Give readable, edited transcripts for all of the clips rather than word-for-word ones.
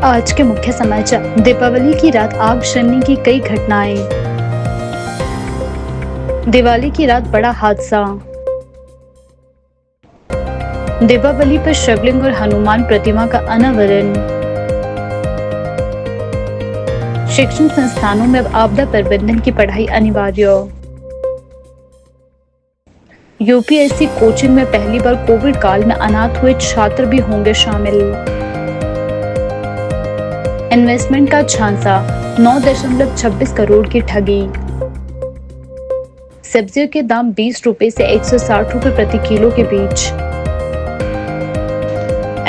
आज के मुख्य समाचार। दीपावली की रात आग जलने की कई घटनाएं। दिवाली की रात बड़ा हादसा। दीपावली पर शिवलिंग और हनुमान प्रतिमा का अनावरण। शिक्षण संस्थानों में अब आपदा प्रबंधन की पढ़ाई अनिवार्य। यूपीएससी कोचिंग में पहली बार कोविड काल में अनाथ हुए छात्र भी होंगे शामिल। इन्वेस्टमेंट का झांसा, 9.26 करोड़ की ठगी। सब्जियों के दाम 20 रुपए से 160 रुपए प्रति किलो के बीच।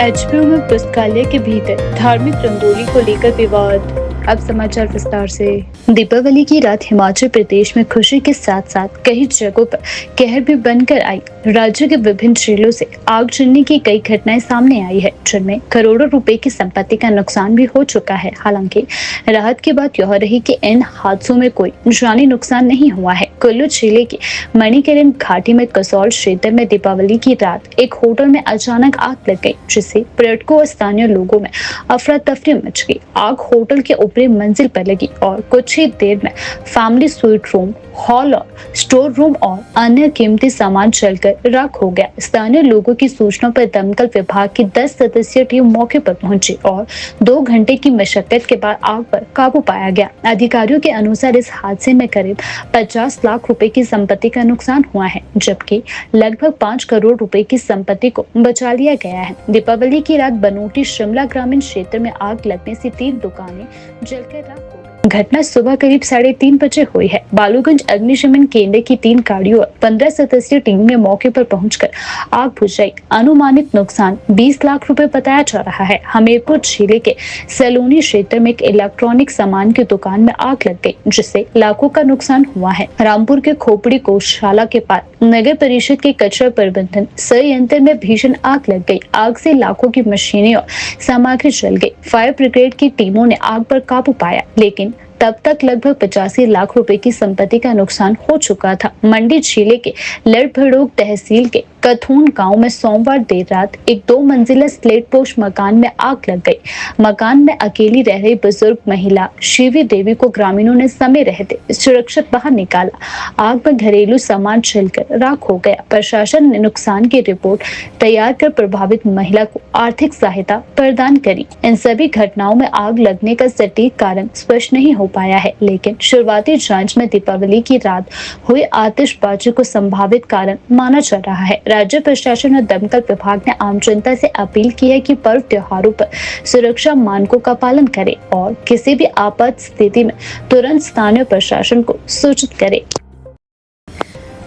एचपीयू में पुस्तकालय के भीतर धार्मिक रंगोली को लेकर विवाद। अब समाचार विस्तार से। दीपावली की रात हिमाचल प्रदेश में खुशी के साथ साथ कई जगहों पर कहर भी बनकर आई। राज्य के विभिन्न जिलों से आग जलने की कई घटनाएं सामने आई है, जिनमें करोड़ों रुपए की संपत्ति का नुकसान भी हो चुका है। हालांकि राहत की बात यह रही कि इन हादसों में कोई जानी नुकसान नहीं हुआ है। कुल्लू जिले के मणिकरण घाटी में कसौल क्षेत्र में दीपावली की रात एक होटल में अचानक आग लग गई, जिससे पर्यटकों और स्थानीय लोगों में अफरा तफरी मच गई। आग होटल के ऊपरी मंजिल पर लगी और कुछ ही देर में फैमिली स्वीट रूम, हॉल और स्टोर रूम और अन्य कीमती सामान जलकर राख हो गया। स्थानीय लोगों की सूचना पर दमकल विभाग की 10 सदस्यीय टीम मौके पर पहुंची और 2 घंटे की मशक्कत के बाद आग पर काबू पाया गया। अधिकारियों के अनुसार इस हादसे में करीब 50 लाख रुपए की संपत्ति का नुकसान हुआ है, जबकि लगभग 5 करोड़ रुपए की संपत्ति को बचा लिया गया है। दीपावली की रात बनूटी शिमला ग्रामीण क्षेत्र में आग लगने से 3 दुकानें जलकर राख हो गई। घटना सुबह करीब 3:30 बजे हुई है। बालूगंज अग्निशमन केंद्र की 3 गाड़ियों और 15 सदस्यीय टीम ने मौके पर पहुंचकर आग बुझाई। अनुमानित नुकसान 20 लाख रुपए बताया जा रहा है। हमीरपुर जिले के सलोनी क्षेत्र में एक इलेक्ट्रॉनिक सामान की दुकान में आग लग गई, जिससे लाखों का नुकसान हुआ है। रामपुर के खोपड़ी कोषशाला के पास नगर परिषद के कचरा प्रबंधन संयंत्र में भीषण आग लग गई। आग से लाखों की मशीनें और सामग्री जल गई। फायर ब्रिगेड की टीमों ने आग पर काबू पाया, लेकिन तब तक लगभग 85 लाख रुपए की संपत्ति का नुकसान हो चुका था। मंडी जिले के लड़भड़ोग तहसील के कथून गांव में सोमवार देर रात एक 2 मंजिला स्लेट पोस्ट मकान में आग लग गई। मकान में अकेली रह रही बुजुर्ग महिला शिवी देवी को ग्रामीणों ने समय रहते सुरक्षित बाहर निकाला। आग में घरेलू सामान जलकर राख हो गया। प्रशासन ने नुकसान की रिपोर्ट तैयार कर प्रभावित महिला को आर्थिक सहायता प्रदान करी। इन सभी घटनाओं में आग लगने का सटीक कारण स्पष्ट नहीं हो पाया है, लेकिन शुरुआती जांच में दीपावली की रात हुई आतिशबाजी को संभावित कारण माना जा रहा है। राज्य प्रशासन और दमकल विभाग ने आम जनता से अपील की है कि पर्व त्योहारों पर सुरक्षा मानकों का पालन करें और किसी भी आपात स्थिति में तुरंत स्थानीय प्रशासन को सूचित करें।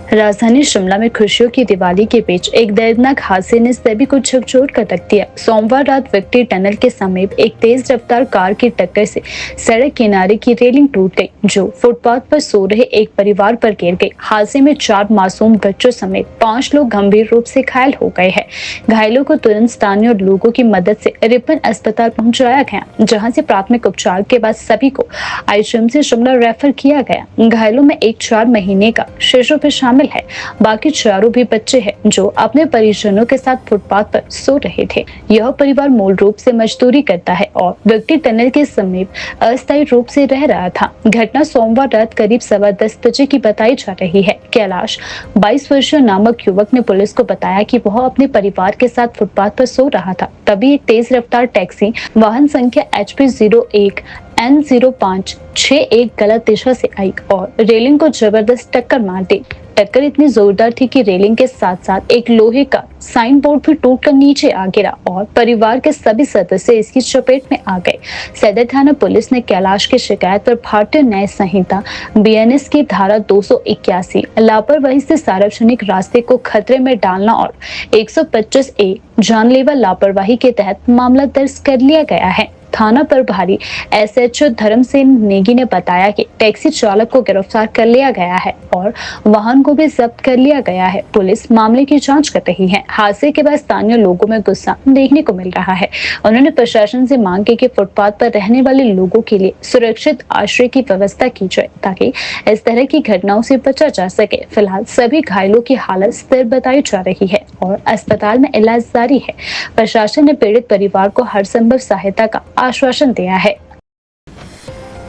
राजधानी शिमला में खुशियों की दिवाली के बीच एक दर्दनाक हादसे ने सभी को झकझोर कर रख दिया। सोमवार रात विक्ट्री टनल के समीप एक तेज रफ्तार कार की टक्कर से सड़क किनारे की रेलिंग टूट गई, जो फुटपाथ पर सो रहे एक परिवार पर गिर गई। हादसे में 4 मासूम बच्चों समेत 5 लोग गंभीर रूप से घायल हो गए हैं। घायलों को तुरंत स्थानीय लोगों की मदद से रिपन अस्पताल पहुंचाया गया, जहाँ से प्राथमिक उपचार के बाद सभी को आईजीएमसी शिमला रेफर किया गया। घायलों में एक 4 महीने का शिशु भी शामिल है। बाकी चारों भी बच्चे हैं जो अपने परिजनों के साथ फुटपाथ पर सो रहे थे। यह परिवार मूल रूप से मजदूरी करता है और विक्ट्री टनल के समीप अस्थायी रूप से रह रहा था। घटना सोमवार रात करीब 10:15 बजे की बताई जा रही है। कैलाश 22 वर्षीय नामक युवक ने पुलिस को बताया कि वह अपने परिवार के साथ फुटपाथ पर सो रहा था। तभी एक तेज रफ्तार टैक्सी वाहन संख्या HP 01 N0561 गलत दिशा से आई और रेलिंग को जबरदस्त टक्कर मार दी। टक्कर इतनी जोरदार थी कि रेलिंग के साथ साथ एक लोहे का साइन बोर्ड भी टूटकर नीचे आ गिरा और परिवार के सभी सदस्य इसकी चपेट में आ गए। सदर थाना पुलिस ने कैलाश की शिकायत पर भारतीय न्याय संहिता BNS की धारा 281 लापरवाही से सार्वजनिक रास्ते को खतरे में डालना और 125A जानलेवा लापरवाही के तहत मामला दर्ज कर लिया गया है। थाना प्रभारी SHO धर्मसेन नेगी ने बताया कि टैक्सी चालक को गिरफ्तार कर लिया गया है और वाहन को भी जब्त कर लिया गया है। पुलिस मामले की जांच कर रही है। हादसे के बाद स्थानीय लोगों में गुस्सा देखने को मिल रहा है। उन्होंने प्रशासन से मांग की कि फुटपाथ पर रहने वाले लोगों के लिए सुरक्षित आश्रय की व्यवस्था की जाए ताकि इस तरह की घटनाओं से बचा जा सके। फिलहाल सभी घायलों की हालत स्थिर बताई जा रही है और अस्पताल में इलाज जारी है। प्रशासन ने पीड़ित परिवार को हर संभव सहायता का आश्वासन दिया है।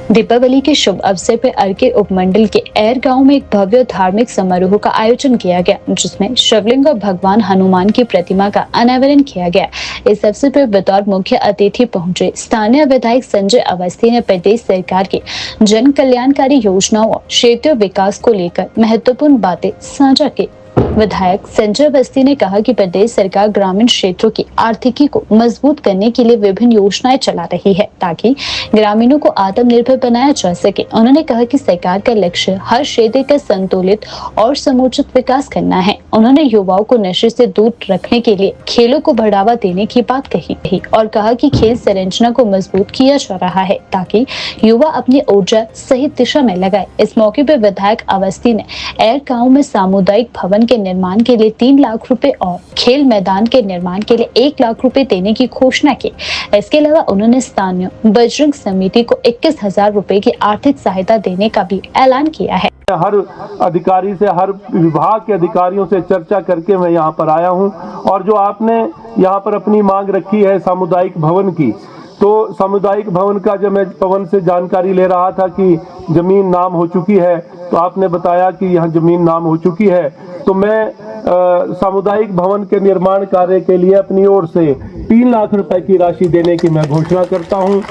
दीपावली के शुभ अवसर पर अर्के उपमंडल के एर गांव में एक भव्य धार्मिक समारोह का आयोजन किया गया, जिसमें शिवलिंग और भगवान हनुमान की प्रतिमा का अनावरण किया गया। इस अवसर पर बतौर मुख्य अतिथि पहुंचे स्थानीय विधायक संजय अवस्थी ने प्रदेश सरकार की जन कल्याणकारी योजनाओं और क्षेत्रीय विकास को लेकर महत्वपूर्ण बातें साझा की। विधायक संजय अवस्थी ने कहा कि प्रदेश सरकार ग्रामीण क्षेत्रों की आर्थिकी को मजबूत करने के लिए विभिन्न योजनाएं चला रही है, ताकि ग्रामीणों को आत्मनिर्भर बनाया जा सके। उन्होंने कहा कि सरकार का लक्ष्य हर क्षेत्र का संतुलित और समुचित विकास करना है। उन्होंने युवाओं को नशे से दूर रखने के लिए खेलों को बढ़ावा देने की बात कही और कहा कि खेल संरचना को मजबूत किया जा रहा है, ताकि युवा अपनी ऊर्जा सही दिशा में लगाए। इस मौके पर विधायक अवस्थी ने एर गांव में सामुदायिक भवन के निर्माण के लिए 3 लाख रुपए और खेल मैदान के निर्माण के लिए 1 लाख रुपए देने की घोषणा की। इसके अलावा उन्होंने स्थानीय बजरंग समिति को 21,000 रुपए की आर्थिक सहायता देने का भी ऐलान किया है। हर अधिकारी से, हर विभाग के अधिकारियों से चर्चा करके मैं यहाँ पर आया हूँ, और जो आपने यहाँ पर अपनी मांग रखी है सामुदायिक भवन की, तो सामुदायिक भवन का जब मैं पवन से जानकारी ले रहा था कि जमीन नाम हो चुकी है, तो आपने बताया कि यहाँ जमीन नाम हो चुकी है, तो मैं सामुदायिक भवन के निर्माण कार्य के लिए अपनी ओर से 3 लाख रुपए की राशि देने की मैं घोषणा करता हूँ।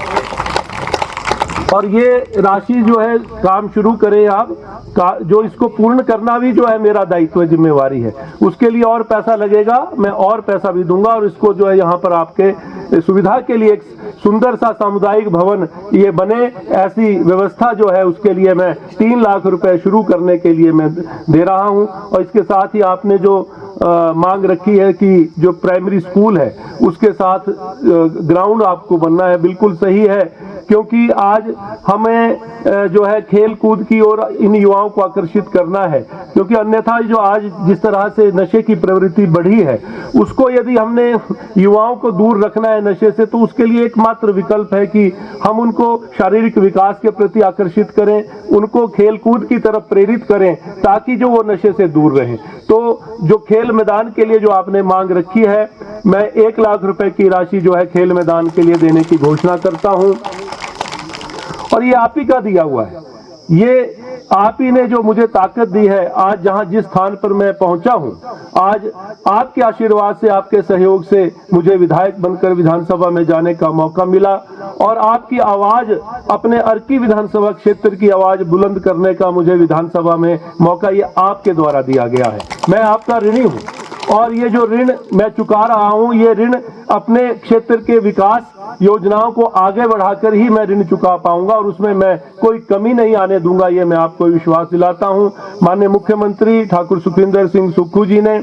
और ये राशि जो है काम शुरू करें आप, जो इसको पूर्ण करना भी जो है मेरा दायित्व, जिम्मेवारी है। उसके लिए और पैसा लगेगा, मैं और पैसा भी दूंगा, और इसको जो है यहाँ पर आपके सुविधा के लिए एक सुंदर सा सामुदायिक भवन ये बने, ऐसी व्यवस्था जो है उसके लिए मैं 3 लाख रुपए शुरू करने के लिए मैं दे रहा हूँ। और इसके साथ ही आपने जो मांग रखी है कि जो प्राइमरी स्कूल है उसके साथ ग्राउंड आपको बनना है, बिल्कुल सही है, क्योंकि आज हमें जो है खेल कूद की ओर इन युवाओं को आकर्षित करना है, क्योंकि अन्यथा जो आज जिस तरह से नशे की प्रवृत्ति बढ़ी है, उसको यदि हमने युवाओं को दूर रखना है नशे से, तो उसके लिए एकमात्र विकल्प है कि हम उनको शारीरिक विकास के प्रति आकर्षित करें, उनको खेल कूद की तरफ प्रेरित करें, ताकि जो वो नशे से दूर रहें। तो जो खेल मैदान के लिए जो आपने मांग रखी है, मैं 1 लाख रुपए की राशि जो है खेल मैदान के लिए देने की घोषणा करता हूं, और ये आप ही का दिया हुआ है। ये आप ही ने जो मुझे ताकत दी है, आज जहां जिस स्थान पर मैं पहुंचा हूं, आज आपके आशीर्वाद से, आपके सहयोग से मुझे विधायक बनकर विधानसभा में जाने का मौका मिला, और आपकी आवाज, अपने अर्की विधानसभा क्षेत्र की आवाज बुलंद करने का मुझे विधानसभा में मौका ये आपके द्वारा दिया गया है। मैं आपका ऋणी हूं, और ये जो ऋण मैं चुका रहा हूं, ये ऋण अपने क्षेत्र के विकास योजनाओं को आगे बढ़ाकर ही मैं ऋण चुका पाऊंगा, और उसमें मैं कोई कमी नहीं आने दूंगा, ये मैं आपको विश्वास दिलाता हूं। माननीय मुख्यमंत्री ठाकुर सुखविंदर सिंह सुक्खू जी ने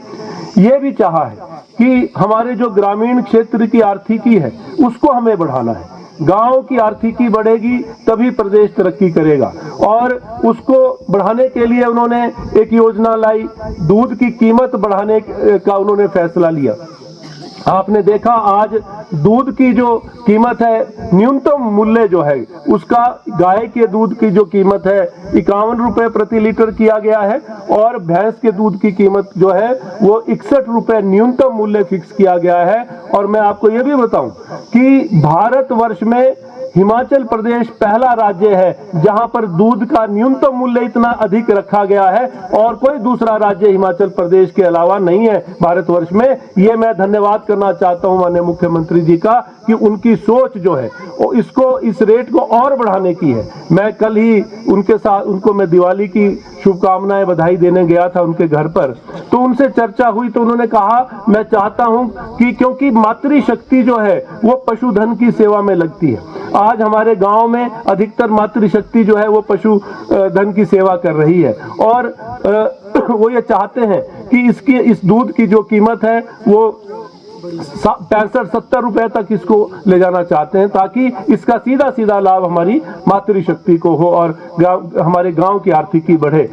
ये भी चाहा है कि हमारे जो ग्रामीण क्षेत्र की आर्थिकी है उसको हमें बढ़ाना है। गांव की आर्थिकी बढ़ेगी तभी प्रदेश तरक्की करेगा, और उसको बढ़ाने के लिए उन्होंने एक योजना लाई, दूध की कीमत बढ़ाने का उन्होंने फैसला लिया। आपने देखा आज दूध की जो कीमत है, न्यूनतम मूल्य जो है उसका, गाय के दूध की जो कीमत है 51 रुपए प्रति लीटर किया गया है, और भैंस के दूध की कीमत जो है वो 61 रुपए न्यूनतम मूल्य फिक्स किया गया है। और मैं आपको ये भी बताऊं कि भारतवर्ष में हिमाचल प्रदेश पहला राज्य है जहां पर दूध का न्यूनतम मूल्य इतना अधिक रखा गया है, और कोई दूसरा राज्य हिमाचल प्रदेश के अलावा नहीं है भारतवर्ष में। ये मैं धन्यवाद करना चाहता हूं माननीय मुख्यमंत्री जी का, कि उनकी सोच जो है वो इसको, इस रेट को और बढ़ाने की है। मैं कल ही उनके साथ, उनको मैं दिवाली की शुभकामनाएं, बधाई देने गया था उनके घर पर, तो उनसे चर्चा हुई, तो उन्होंने कहा मैं चाहता हूं कि, क्योंकि मातृशक्ति जो है वो पशुधन की सेवा में लगती है। आज हमारे गांव में अधिकतर मातृशक्ति जो है वो पशु धन की सेवा कर रही है, और वो ये चाहते हैं कि इस दूध की जो कीमत है वो 65-70 रुपए तक इसको ले जाना चाहते हैं, ताकि इसका सीधा सीधा लाभ हमारी मातृशक्ति को हो और हमारे गांव की आर्थिकी बढ़े।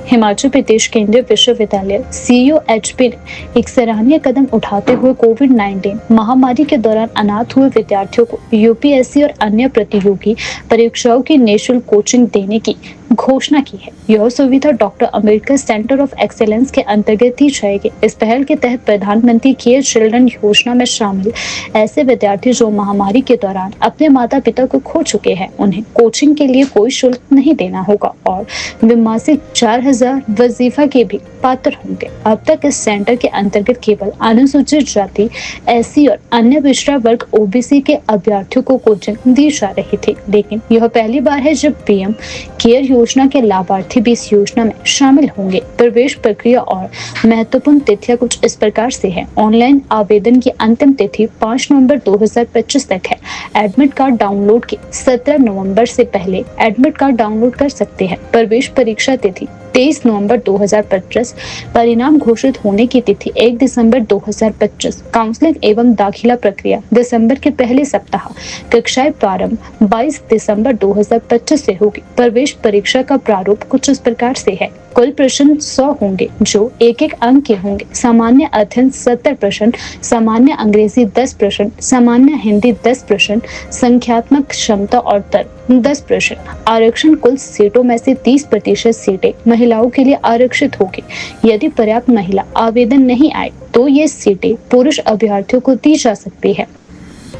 हिमाचल प्रदेश केंद्रीय विश्वविद्यालय CUHP ने एक सराहनीय कदम उठाते हुए कोविड-19 महामारी के दौरान अनाथ हुए विद्यार्थियों को UPSC और अन्य प्रतियोगी परीक्षाओं की निःशुल्क कोचिंग देने की घोषणा की है। यह सुविधा doctor Ambedkar centre of excellence के अंतर्गत दी जाएगी। इस पहल के तहत प्रधानमंत्री केयर चिल्ड्रन योजना में शामिल ऐसे विद्यार्थी जो महामारी के दौरान अपने माता पिता को खो चुके हैं, उन्हें कोचिंग के लिए कोई शुल्क नहीं देना होगा और वे मासिक 4000 वजीफा के भी पात्र होंगे। अब तक इस सेंटर के अंतर्गत केवल अनुसूचित जाति, एससी और अन्य पिछड़ा वर्ग ओबीसी के अभ्यर्थियों को कोचिंग दी जा रही थी, लेकिन यह पहली बार है जब पीएम केयर योजना के लाभार्थी भी इस योजना में शामिल होंगे। प्रवेश प्रक्रिया और महत्वपूर्ण तिथियां कुछ इस प्रकार से है। ऑनलाइन आवेदन की अंतिम तिथि 5 नवंबर 2025 तक है। एडमिट कार्ड डाउनलोड के 17 नवंबर से पहले एडमिट कार्ड डाउनलोड कर सकते हैं। प्रवेश परीक्षा तिथि 23 नवंबर 2025, परिणाम घोषित होने की तिथि 1 दिसंबर 2025। काउंसलिंग एवं दाखिला प्रक्रिया दिसंबर के पहले सप्ताह। कक्षाएं प्रारंभ 22 दिसंबर 2025 से होगी। प्रवेश परीक्षा का प्रारूप कुछ इस प्रकार से है। कुल प्रश्न 100 होंगे जो एक एक अंक के होंगे। सामान्य अध्ययन 70 प्रश्न, सामान्य अंग्रेजी 10 प्रश्न, सामान्य हिंदी 10 प्रश्न, संख्यात्मक क्षमता और तर्क 10 प्रश्न। आरक्षण कुल सीटों में से 30% सीटें महिलाओं के लिए आरक्षित होगी। यदि पर्याप्त महिला आवेदन नहीं आए तो ये सीटें पुरुष अभ्यर्थियों को दी जा सकती है।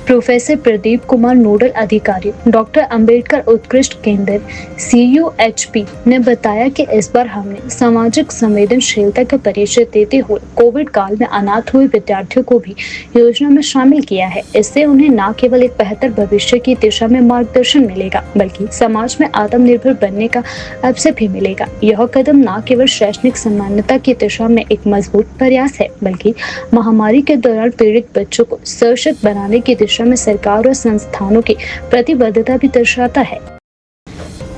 प्रोफेसर प्रदीप कुमार, नोडल अधिकारी, डॉक्टर अंबेडकर उत्कृष्ट केंद्र CUHP ने बताया कि इस बार हमने सामाजिक संवेदनशीलता का परिचय देते हुए कोविड काल में अनाथ हुए विद्यार्थियों को भी योजना में शामिल किया है। इससे उन्हें न केवल एक बेहतर भविष्य की दिशा में मार्गदर्शन मिलेगा, बल्कि समाज में आत्मनिर्भर बनने का अवसर भी मिलेगा। यह कदम न केवल शैक्षणिक समानता की दिशा में एक मजबूत प्रयास है, बल्कि महामारी के दौरान पीड़ित बच्चों को सशक्त बनाने की दिशा में सरकार और संस्थानों की प्रतिबद्धता भी दर्शाता है।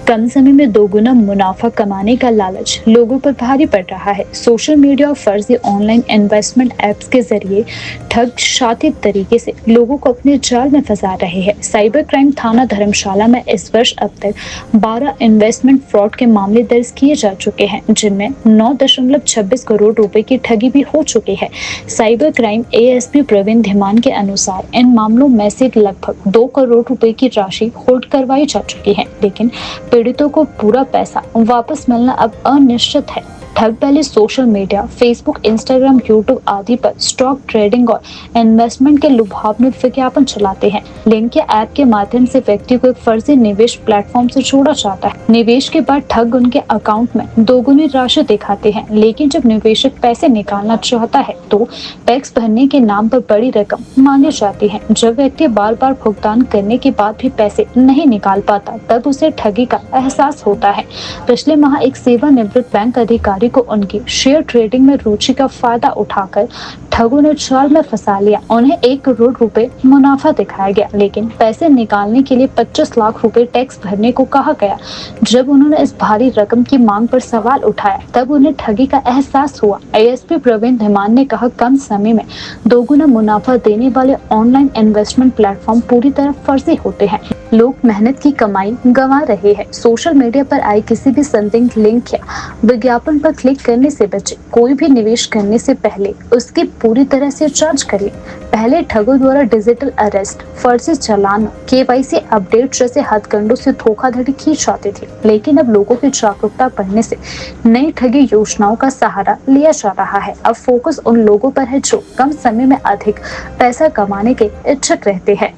कम समय में दोगुना मुनाफा कमाने का लालच लोगों पर भारी पड़ रहा है। सोशल मीडिया और फर्जी ऑनलाइन इन्वेस्टमेंट एप्स के जरिए ठग शातित तरीके से लोगों को अपने जाल में फंसा रहे हैं। साइबर क्राइम थाना धर्मशाला में इस वर्ष अब तक 12 इन्वेस्टमेंट फ्रॉड के मामले दर्ज किए जा चुके हैं, जिनमें 9.26 करोड़ रुपए की ठगी भी हो चुकी है। Cyber crime ASP Praveen Dhiman के अनुसार इन मामलों में से लगभग 2 करोड़ रुपए की राशि होल्ड करवाई जा चुकी है, लेकिन पीड़ितों को पूरा पैसा वापस मिलना अब अनिश्चित है। ठग पहले social media, Facebook, Instagram, YouTube आदि पर स्टॉक ट्रेडिंग और इन्वेस्टमेंट के लुभावने विज्ञापन चलाते हैं। लिंक या ऐप के माध्यम से व्यक्ति को एक फर्जी निवेश प्लेटफॉर्म से जोड़ा जाता है। निवेश के बाद ठग उनके अकाउंट में दोगुनी राशि दिखाते हैं, लेकिन जब निवेशक पैसे निकालना चाहता है तो टैक्स भरने के नाम पर बड़ी रकम मांगी जाती है। जब व्यक्ति बार बार भुगतान करने के बाद भी पैसे नहीं निकाल पाता, तब उसे ठगी का एहसास होता है। पिछले माह एक सेवानिवृत्त बैंक अधिकारी को उनकी शेयर ट्रेडिंग में रुचि का फायदा उठाकर ठगों ने जाल में फंसा लिया। उन्हें 1 करोड़ रुपए मुनाफा दिखाया गया, लेकिन पैसे निकालने के लिए 25 लाख रुपए टैक्स भरने को कहा गया। जब उन्होंने इस भारी रकम की मांग पर सवाल उठाया, तब उन्हें ठगी का एहसास हुआ। ASP प्रवीण धीमान ने कहा, कम समय में दोगुना मुनाफा देने वाले ऑनलाइन इन्वेस्टमेंट प्लेटफॉर्म पूरी तरह फर्जी होते हैं। लोग मेहनत की कमाई गंवा रहे हैं। सोशल मीडिया पर आए किसी भी संदिग्ध लिंक या विज्ञापन पर क्लिक करने से बचें। कोई भी निवेश करने से पहले उसकी पूरी तरह से जांच करें। पहले ठगों द्वारा डिजिटल अरेस्ट, फर्जी चालान, KYC अपडेट जैसे हथकंडों से धोखाधड़ी की जाती थी, लेकिन अब लोगों की जागरूकता बढ़ने से नई ठगी योजनाओं का सहारा लिया जा रहा है। अब फोकस उन लोगों पर है जो कम समय में अधिक पैसा कमाने के इच्छुक रहते हैं।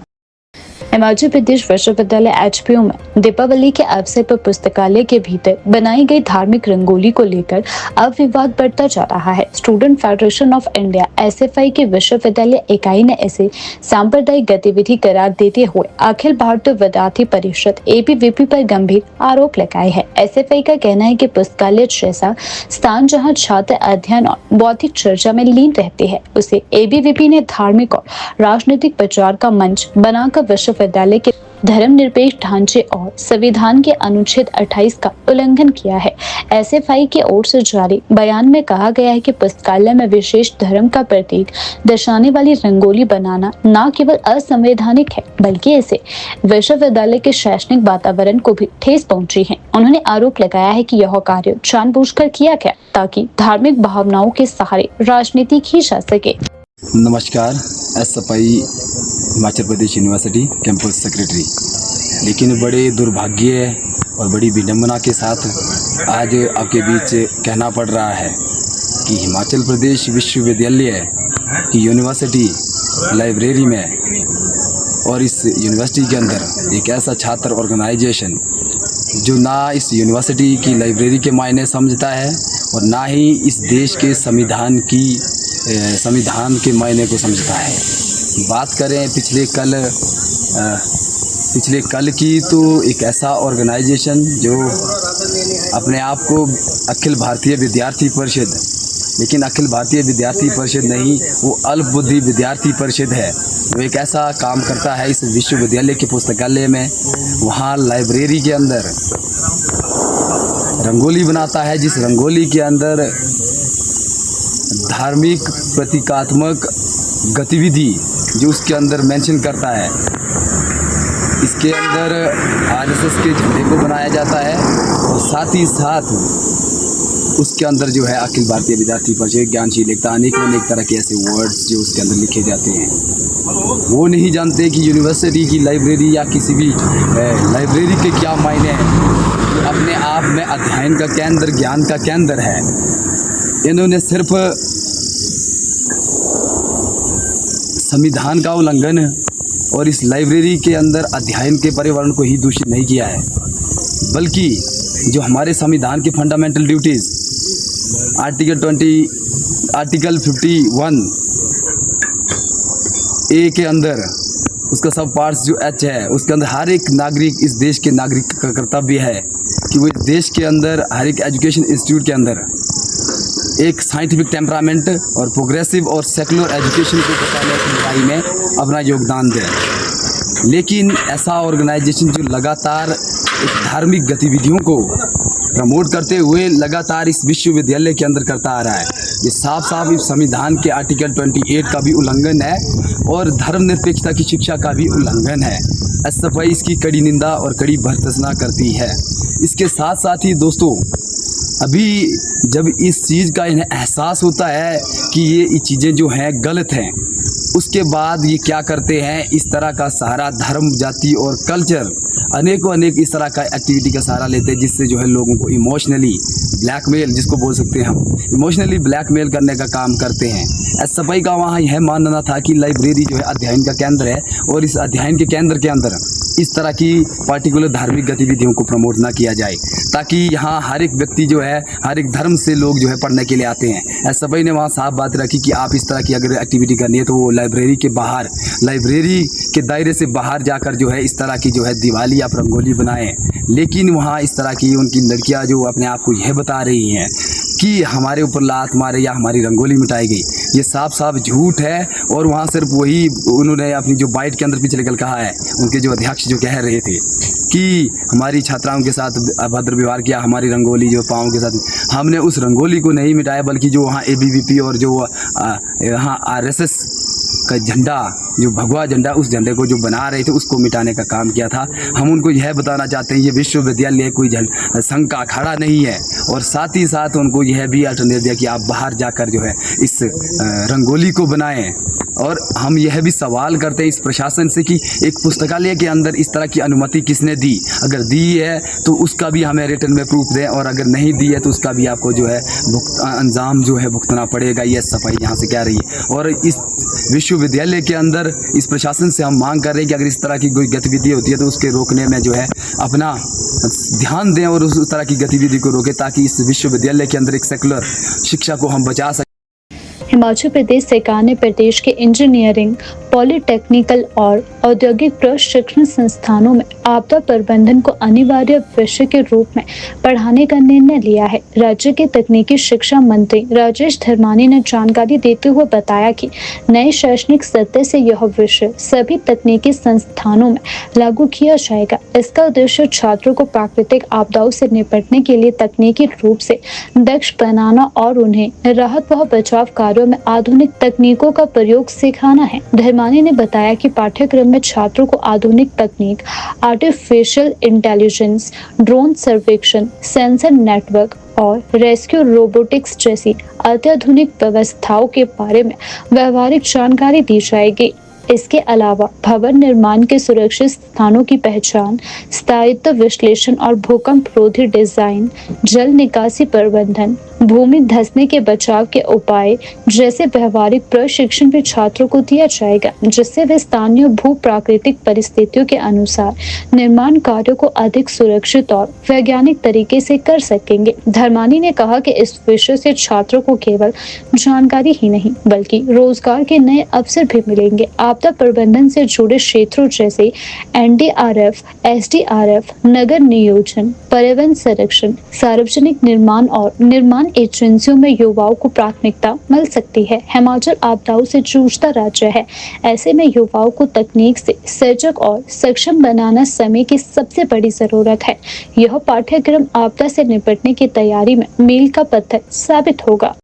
हिमाचल प्रदेश विश्वविद्यालय HPU में दीपावली के अवसर पर पुस्तकालय के भीतर बनाई गई धार्मिक रंगोली को लेकर अब विवाद बढ़ता जा रहा है। Student federation of India SFI की विश्वविद्यालय इकाई ने इसे सांप्रदायिक गतिविधि करार देते हुए अखिल भारतीय विद्यार्थी परिषद ABVP पर गंभीर आरोप लगाए हैं। SFI का कहना है कि पुस्तकालय जैसा स्थान जहां छात्र अध्ययन और बौद्धिक चर्चा में लीन रहते हैं, उसे ABVP ने धार्मिक और राजनीतिक प्रचार का मंच बनाकर विश्वविद्यालय के धर्मनिरपेक्ष ढांचे और संविधान के अनुच्छेद 28 का उल्लंघन किया है। SFI की ओर से जारी बयान में कहा गया है कि पुस्तकालय में विशेष धर्म का प्रतीक दर्शाने वाली रंगोली बनाना न केवल असंवैधानिक है, बल्कि इसे विश्वविद्यालय के शैक्षणिक वातावरण को भी ठेस पहुंची है। उन्होंने आरोप लगाया है कि यह कार्य जानबूझकर किया गया ताकि धार्मिक भावनाओं के सहारे राजनीति की जा सके। नमस्कार, SFI Himachal Pradesh university campus secretary. लेकिन बड़े दुर्भाग्य है और बड़ी विडंबना के साथ आज आपके बीच कहना पड़ रहा है कि हिमाचल प्रदेश विश्वविद्यालय की यूनिवर्सिटी लाइब्रेरी में और इस यूनिवर्सिटी के अंदर एक ऐसा छात्र ऑर्गेनाइजेशन जो ना इस यूनिवर्सिटी की लाइब्रेरी के मायने समझता है और ना ही इस देश के संविधान के मायने को समझता है। बात करें पिछले कल की, तो एक ऐसा ऑर्गेनाइजेशन जो अपने आप को अखिल भारतीय विद्यार्थी परिषद, लेकिन अखिल भारतीय विद्यार्थी परिषद नहीं, वो अल्प बुद्धि विद्यार्थी परिषद है, वो एक ऐसा काम करता है इस विश्वविद्यालय के पुस्तकालय में। वहाँ लाइब्रेरी के अंदर रंगोली बनाता है, जिस रंगोली के अंदर धार्मिक प्रतीकात्मक गतिविधि जो उसके अंदर मेंशन करता है, इसके अंदर आरएसएस के झंडे को बनाया जाता है और साथ ही साथ उसके अंदर जो है अखिल भारतीय विद्यार्थी परिषद, ज्ञानशील एकता, अनेक तरह के ऐसे वर्ड्स जो उसके अंदर लिखे जाते हैं। वो नहीं जानते कि यूनिवर्सिटी की लाइब्रेरी या किसी भी लाइब्रेरी के क्या मायने हैं, जो अपने आप में अध्ययन का केंद्र, ज्ञान का केंद्र है। इन्होंने सिर्फ संविधान का उल्लंघन और इस लाइब्रेरी के अंदर अध्ययन के पर्यावरण को ही दूषित नहीं किया है, बल्कि जो हमारे संविधान के फंडामेंटल ड्यूटीज़ आर्टिकल 51 ए के अंदर उसका सब पार्ट्स जो एच है, उसके अंदर हर एक नागरिक, इस देश के नागरिक का कर्तव्य है कि वो इस देश के अंदर हर एक एजुकेशन इंस्टीट्यूट के अंदर एक साइंटिफिक टेम्परामेंट और प्रोग्रेसिव और सेकुलर एजुकेशन को बचाने की लड़ाई में अपना योगदान दें। लेकिन ऐसा ऑर्गेनाइजेशन जो लगातार एक धार्मिक गतिविधियों को प्रमोट करते हुए लगातार इस विश्वविद्यालय के अंदर करता आ रहा है, ये साफ इस संविधान के आर्टिकल 28 का भी उल्लंघन है और धर्मनिरपेक्षता की शिक्षा का भी उल्लंघन है। एसएफआई इसकी कड़ी निंदा और कड़ी भर्त्सना करती है। इसके साथ साथ ही दोस्तों, अभी जब इस चीज़ का इन्हें एहसास होता है कि ये चीज़ें जो हैं गलत हैं, उसके बाद ये क्या करते हैं, इस तरह का सहारा धर्म, जाति और कल्चर अनेक इस तरह का एक्टिविटी का सहारा लेते हैं, जिससे जो है लोगों को इमोशनली ब्लैकमेल, जिसको बोल सकते हैं हम, इमोशनली ब्लैकमेल करने का काम करते हैं। एसएफआई का वहाँ यह मानना था कि लाइब्रेरी जो है अध्ययन का केंद्र है और इस अध्ययन के केंद्र के अंदर इस तरह की पार्टिकुलर धार्मिक गतिविधियों को प्रमोट ना किया जाए, ताकि यहाँ हर एक व्यक्ति जो है, हर एक धर्म से लोग जो है पढ़ने के लिए आते हैं। एसएफआई ने वहाँ साफ बात रखी कि आप इस तरह की अगर एक्टिविटी करनी है तो वो लाइब्रेरी के बाहर, लाइब्रेरी के दायरे से बाहर जाकर जो है इस तरह की जो है दिवाली आप रंगोली बनाएं। लेकिन वहाँ इस तरह की उनकी लड़कियाँ जो अपने आप को यह बता रही हैं कि हमारे ऊपर लात मारे या हमारी रंगोली मिटाई गई, ये साफ झूठ है। और वहाँ सिर्फ वही उन्होंने अपनी जो बाइट के अंदर पिछले कल कहा है, उनके जो अध्यक्ष जो कह रहे थे कि हमारी छात्राओं के साथ अभद्र व्यवहार किया, हमारी रंगोली जो पाँव के साथ, हमने उस रंगोली को नहीं मिटाया, बल्कि जो वहाँ एबीवीपी और जो यहाँ आरएसएस का झंडा, जो भगवा झंडा, उस झंडे को जो बना रहे थे उसको मिटाने का काम किया था। हम उनको यह बताना चाहते हैं ये विश्वविद्यालय कोई संघ का अखाड़ा नहीं है, और साथ ही साथ उनको यह भी अल्टरनेटिव दिया कि आप बाहर जाकर जो है इस रंगोली को बनाएं। और हम यह भी सवाल करते हैं इस प्रशासन से कि एक पुस्तकालय के अंदर इस तरह की अनुमति किसने दी, अगर दी है तो उसका भी हमें रिटर्न में प्रूफ दें, और अगर नहीं दी है तो उसका भी आपको जो है अंजाम जो है भुगतना पड़ेगा। ये सफाई यहाँ से कह रही है। और इस विश्वविद्यालय के अंदर इस प्रशासन से हम मांग कर रहे हैं कि अगर इस तरह की कोई गतिविधि होती है तो उसके रोकने में जो है अपना ध्यान दें और उस तरह की गतिविधि को रोकें, ताकि इस विश्वविद्यालय के अंदर एक सेकुलर शिक्षा को हम बचा सकें। हिमाचल प्रदेश सरकार ने प्रदेश के इंजीनियरिंग, पॉलिटेक्निकल और औद्योगिक प्रशिक्षण संस्थानों में आपदा प्रबंधन को अनिवार्य विषय के रूप में पढ़ाने का निर्णय लिया है। राज्य के तकनीकी शिक्षा मंत्री राजेश धर्मानी ने जानकारी देते हुए बताया कि नए शैक्षणिक सत्र से यह विषय सभी तकनीकी संस्थानों में लागू किया जाएगा। इसका उद्देश्य छात्रों को प्राकृतिक आपदाओं से निपटने के लिए तकनीकी रूप से दक्ष बनाना और उन्हें राहत व बचाव कार्यों में आधुनिक तकनीकों का प्रयोग सिखाना है। धर्मानी ने बताया कि पाठ्यक्रम में छात्रों को आधुनिक तकनीक, आर्टिफिशियल इंटेलिजेंस, ड्रोन सर्वेक्षण, सेंसर नेटवर्क और रेस्क्यू रोबोटिक्स जैसी अत्याधुनिक व्यवस्थाओं के बारे में व्यवहारिक जानकारी दी जाएगी। इसके अलावा भवन निर्माण के सुरक्षित स्थानों की पहचान, स्थायित्व विश्लेषण और भूकंप रोधी डिजाइन, जल निकासी प्रबंधन, भूमि धंसने के बचाव के उपाय जैसे व्यवहारिक प्रशिक्षण भी छात्रों को दिया जाएगा, जिससे वे स्थानीय भू प्राकृतिक परिस्थितियों के अनुसार निर्माण कार्यों को अधिक सुरक्षित और वैज्ञानिक तरीके से कर सकेंगे। धर्मानी ने कहा कि इस विषय से छात्रों को केवल जानकारी ही नहीं बल्कि रोजगार के नए अवसर भी मिलेंगे। आपदा प्रबंधन से जुड़े क्षेत्रों जैसे NDRF, SDRF, नगर नियोजन, पर्यावरण संरक्षण, सार्वजनिक निर्माण और निर्माण एजेंसियों में युवाओं को प्राथमिकता मिल सकती है। हिमाचल आपदाओं से जूझता राज्य है, ऐसे में युवाओं को तकनीक से सजग और सक्षम बनाना समय की सबसे बड़ी जरूरत है। यह पाठ्यक्रम आपदा से निपटने की तैयारी में मील का पत्थर साबित होगा।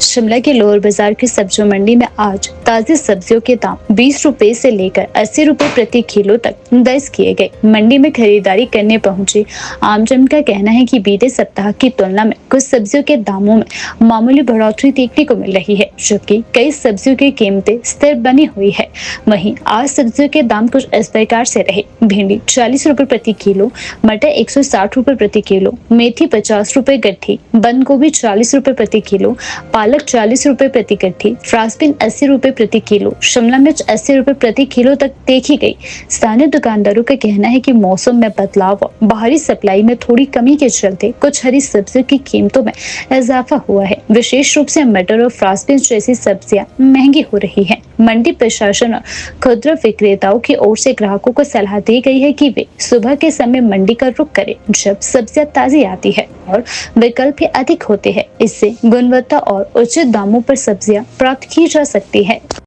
शिमला के लोअर बाजार की सब्जी मंडी में आज ताजी सब्जियों के दाम 20 रुपए से लेकर 80 रुपए प्रति किलो तक दर्ज किए गए। मंडी में खरीदारी करने पहुंचे आमजन का कहना है कि बीते सप्ताह की तुलना में कुछ सब्जियों के दामों में मामूली बढ़ोतरी देखने को मिल रही है, जबकि कई सब्जियों की कीमतें स्थिर बनी हुई है। वहीं आज सब्जियों के दाम कुछ इस प्रकार से रहे। भिंडी 40 रुपए प्रति किलो, मटर 160 रुपए प्रति किलो, मेथी 50 रुपए गट्ठी, बंद गोभी 40 रुपए प्रति किलो, पालक 40 रुपए प्रति गट्ठी, फ्रांसबीन 80 रुपए प्रति किलो, शिमला मिर्च 80 रुपए प्रति किलो तक देखी गई। स्थानीय दुकानदारों का कहना है कि मौसम में बदलाव और बाहरी सप्लाई में थोड़ी कमी के चलते कुछ हरी सब्जियों की कीमतों में इजाफा हुआ है। विशेष रूप से मटर और फ्रांसबीन जैसी सब्जियां महंगी हो रही हैं। मंडी प्रशासन और खुदरा विक्रेताओं की ओर से ग्राहकों को सलाह दी गई है कि वे सुबह के समय मंडी का रुख करें, जब सब्जियां ताजी आती है और विकल्प भी अधिक होते हैं। इससे गुणवत्ता और उचित दामों पर सब्जियां प्राप्त की जा सकती है।